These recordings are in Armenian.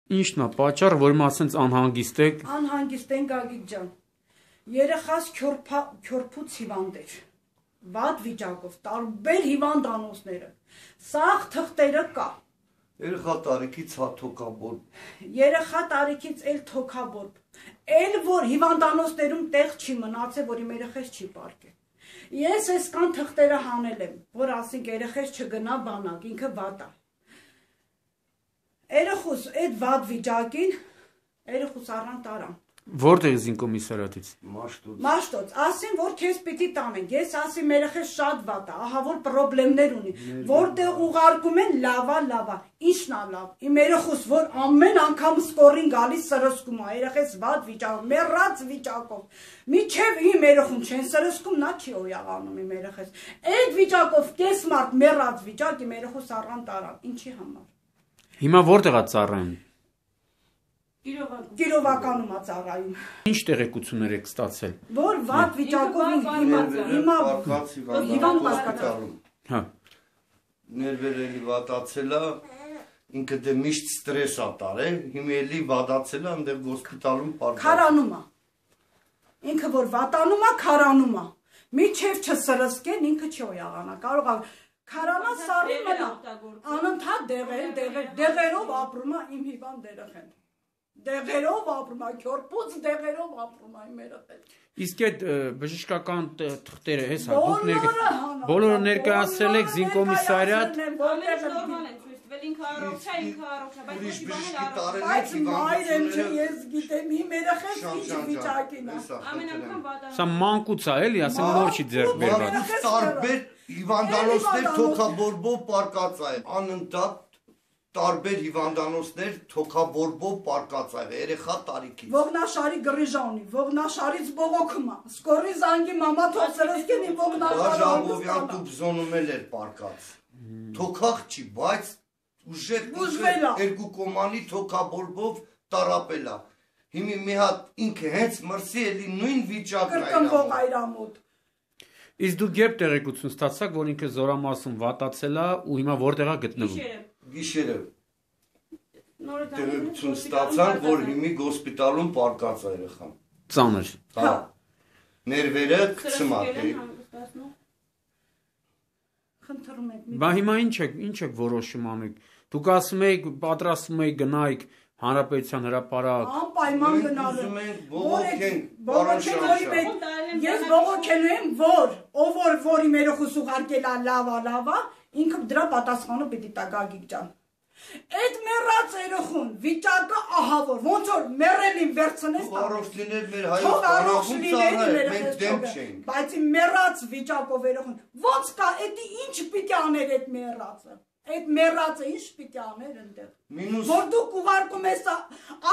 Ինչն է պատճառը, որ ասենց անհանգիստ եք։ Անհանգիստ են Գագիկ ջան։ Երեխաս քյորփուց հիվանդ էր։ Վատ վիճակով, տարբեր հիվանդանոցները։ Սաղ թղթերը կա։ Երեխա տարիքից հա թոքաբորբ։ Երեխա տարիքից էլ թոքաբորբ։ Էլ որ հիվանդանոցներում տեղ չի մնացել, որ իմ երեխես չի պարկել։ Ես այս կան թղթերը հանել եմ, որ ասենք երեխես չգնա բանակ, ինքը վատ է։ Երեխուս այդ վատ վիճակին, երեխուս առան տարան։ Որտեղ զինկոմիսարիատից։ Մաշտոց, ասին, որ քեզ պիտի տանենք, ես ասի երեխես շատ վատ է, ահա որ պրոբլեմներ ունի, որտեղ ուղարկում են լավա, ինչն է լավ, իմ երեխուս, որ ամեն անգամ սկորին գալիս սրսկում է, երեխես վատ վիճակով, մեռած վիճակով, միջև իմ երեխուն չեն սրսկում, նա չի օյաղանում իմ երեխես, այդ վիճակով կես մարդ մեռած վիճակ իմ երեխուս առան տարան, ինչի համար։ Հիմա որտեղ է ծառայում։ Կիրովականում է ծառայում։ Ինչ տեղեկություններ եք ստացել։ Որ վատ վիճակով հիմա հիվանդ հասկացալու։ Հա։ Ներվերը վատացել է, ինքը դե միշտ ստրես է տարել, հիմա էլի վատացել է, այնտեղ հոսպիտալում պարկած։ Քարանում է։ Ինքը որ վատանում է, քարանում է։ Միջև չսրսկեն, ինքը չի օյաղանա, կարող է քարանա սարի մնա։ Անընդհատ դեղերով ապրում է իմ հիվանդ երեխան։ Դեղերով ապրում է, քյորփուց դեղերով ապրում է իմ երեխան։ Իսկ այդ բժշկական թղթերը հեսա դուք բոլորը ներկայացրել եք զինկոմիսարիատ։ Բայց մայրեմ չէ, ես գիտեմ, իմ երեխան ինչ վիճակին է։ Սա մանկուց է, էլի, ասեմ նոր չի ձեռք բերված։ Տարբեր հիվանդանոցներ թոքաբորբով պարկած է, անընդհատ տարբեր հիվանդանոցներ թոքաբորբով պարկած է, երեխա տարիքից։ Ողնաշարի գրիժա ունի, ողնաշարից բողոքում է, սկորի զանգի մամա թող սրսկեն իմ ողնաշարը Ժաբովյան տուբզոնում էլ էր պարկած։ Թոքախ չի, բայց ուժեղ երկու կոմանի թոքաբորբով տարապել է։ Հիմի մի հատ ինքը հենց մրսի էլի նույն վիճակն այրամոտ։ Իսկ դուք երբ տեղեկություն ստացաք, որ ինքը զորամասում վատացել է ու հիմա որտեղ է գտնվում։ Գիշերը տեղեկություն ստացանք, որ հիմի հոսպիտալում պարկած է երեխան։ Ծանր։ Հա։ Ներվերը կծմակ է։ Խնդրում եք։ Բա հիմա ինչ եք որոշում անեք։ Դուք ասում եք պատրաստվում եք գնայիք Հանրապետության հրապարակ։ Անպայման գնալու ենք, ես բողոքելու եմ, որ իմ երեխուս ուղարկել է լավա, ինքը դրա պատասխանը պիտի տա Գագիկ ջան։ Այդ մեռած երեխուն վիճակը ահա որ ոնց որ մեռելին վերցնես առողջ լիներ մեր հայոց բանակում ծառայել, մենք դեմ չենք։ Բայց իմ մեռած վիճակով երեխուն ոնց կա, էդի ինչ պիտի աներ այդ մեռածը։ Այդ մեռածը ինչ պիտի աներ այնտեղ։ Որ դուք ուղարկում ես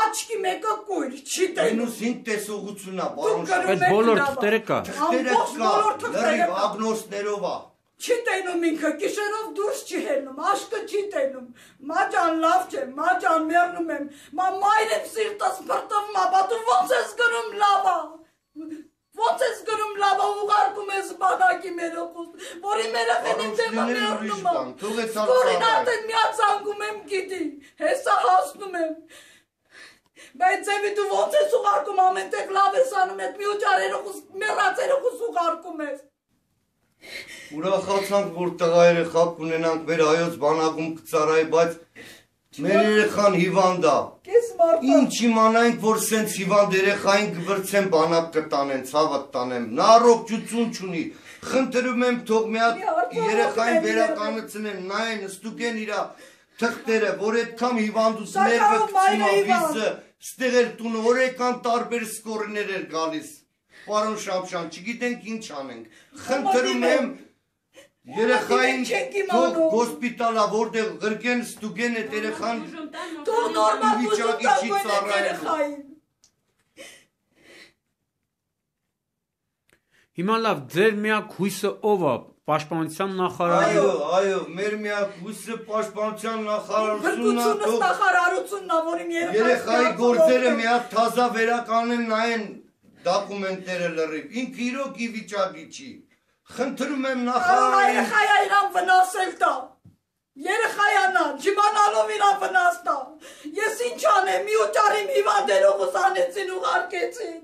աչքի մեկը կույր, չի տենում։ -5 տեսողություն է, պարոն Շահ։ Այդ բոլոր թղթերը կա։ Թղթերը կա, լրիվ ագնոսներով է։ Չի տենում ինքը, գիշերով դուրս չի հելնում, աշկը չի տենում, մաջան լավ չէ, մաջան մեռնում եմ, մայր եմ սիրտս բրտվում ապա դու ոնց ես գնում լավա, ոնց ես գնում լավա ուղարկում ես բանակի մերոխուս, որ իմ երեխեն իմ դեմը մեռնում է, սկորին ատեն միացանգում եմ գիտի, հեսա հասնում եմ, բայց ձևի դու ոնց ես ուղարկում ամեն տեղ լավ ես անում էդ միոճար երեխուս, մեռած երեխուս ուղարկում ես, Ուրախացանք, որ տղա երեխա կունենանք մեր հայոց բանակում կծառայի, բայց մեր երեխան հիվանդ է։ Ինչ իմանանք, որ սենց հիվանդ երեխային կվրցեն բանակ կտանեն, ցավը տանեմ։ Նա առողջություն չունի։ Խնդրում եմ թող մի հատ երեխային վերականգնեցնեն, նայեն, ստուգեն իր թղթերը, որ այդքան հիվանդուց ներվը գցում է վիզը, ստեղ էր տունը, օրեկան տարբեր սկորներ էր գալիս։ Պարոն Շապշյան, չգիտենք ինչ անենք, խնդրում եմ երեխային թող հոսպիտալա, որտեղ գրկեն, ստուգեն այդ երեխան վիճակի չի ծառայելու։ Հիմա լավ, ձեր միակ հույսը ով է, պաշտպանության նախարարը։ Այո, մեր միակ հույսը պաշտպանության նախարարությունն է, որ իմ երեխայի գործերը մի հատ թազա վերականգնեն, նայեն դոկումենտները լրիվ, ինքը իրոք ի վիճակի չի, խնդրում եմ նախարարին։ Երեխայա իրան վնասել տա, Երեխայանա, չիմանալով իրա վնասն ա։ Ես ինչ անեմ, մի օճարիմ հիվանդերով ուսանեցին ուղարկեցին։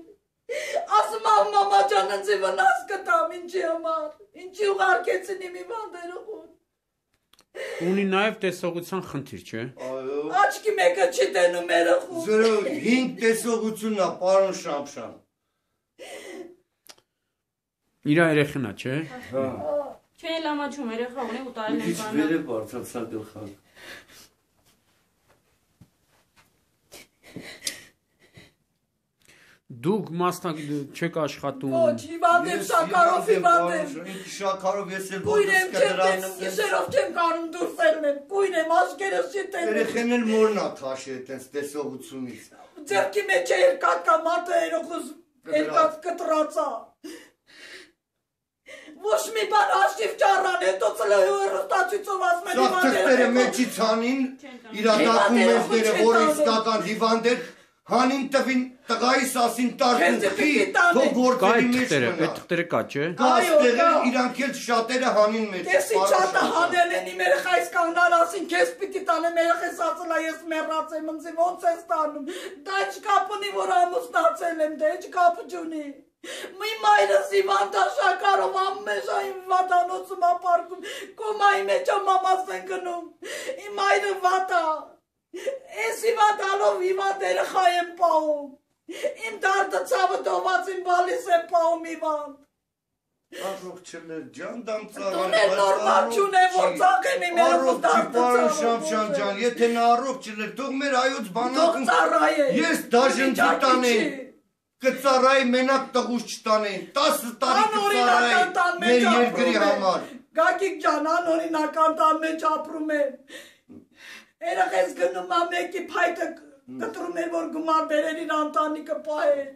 Ասում ա մամա ջան, ինձ վնաս կտամ, ինչի համար, ինչի ուղարկեցին իմ հիվանդերով։ Ունի նաև տեսողության խնդիր, չէ։ Աչքի մեկը չի տենում երեխու։ 0-5 տեսողությունն ա, պարոն Շամշան։ Իրա երեխան ա, չէ։ Չէ, լամաչում երեխա ունի ու տարել են Ինչ վեր է բարձրացա գլխակ։ Դուք չեք աշխատում։ Ոչ, հիվանդ եմ, շաքարով հիվանդ եմ։ Շաքարով ես էլ Կույն եմ չեմ տենում, գիշերով չեմ կանում դուրս ելնեմ, կույն եմ, աշկերս չի տենում։ Երեխեն էլ մորն ա թաշի այտենց տեսողությունից։ Ձերքի մեջ է երկատկա մատը երեխուս երկատ կտրածա։ Ոչ մի բան աշիվ ճարան, հետո ծլայու է ռստացույցով ասում են Սաղ թղթերը մեջից հանին, իրադակում մեջները, որ իսկական հիվանդ էր, հանին տվին տղայիս ասին տարկու խի, թող գործերի մեջ մնա։ Այդ թղթերը կա, չէ։ Կաս տեղեր իրանք էլ շատերը հանին մեջ։ Ես ինչ շատը հանել են իմ երեխայիս կանգնան ասին, քեզ պիտի տանեմ երեխես ասելա, ես մեռած եմ, ինձ ոնց ես տանում։ Դա ինչ կապ ունի, որ ամուսնացել եմ, դա ինչ կապ չունի։ Մի մայրս հիվանդ ա շաքարով ամենժային վատանոցում ապարկում, կոմայի մեջ ա մամաս են գնում, իմ մայրը վատ ա, ես հիվանդալով հիվանդ երեխա եմ պահում, իմ դարդը ցավը դոված իմ բալիս եմ պահում հիվանդ։ Առողջներ ջան, դամ ծաղան։ Դուն էլ նորմալ չունեմ, որ ծաղեմ իմ երեխուս դարդը Պարոն Շամշան ջան, եթե նա առողջ չներ, թող մեր հայոց բանակն ես դաժն չտանեի, կծառայի մենակ տղուս չտանեին, 10 տարի կծառայի մեր երկրի համար։ Գագիկ ջան, անօրինական տան մեջ ապրում եմ։ Երեխես գնում ա մեկի փայտը կտրում էր, որ գումար բերեր իր ընտանիքը պահեր։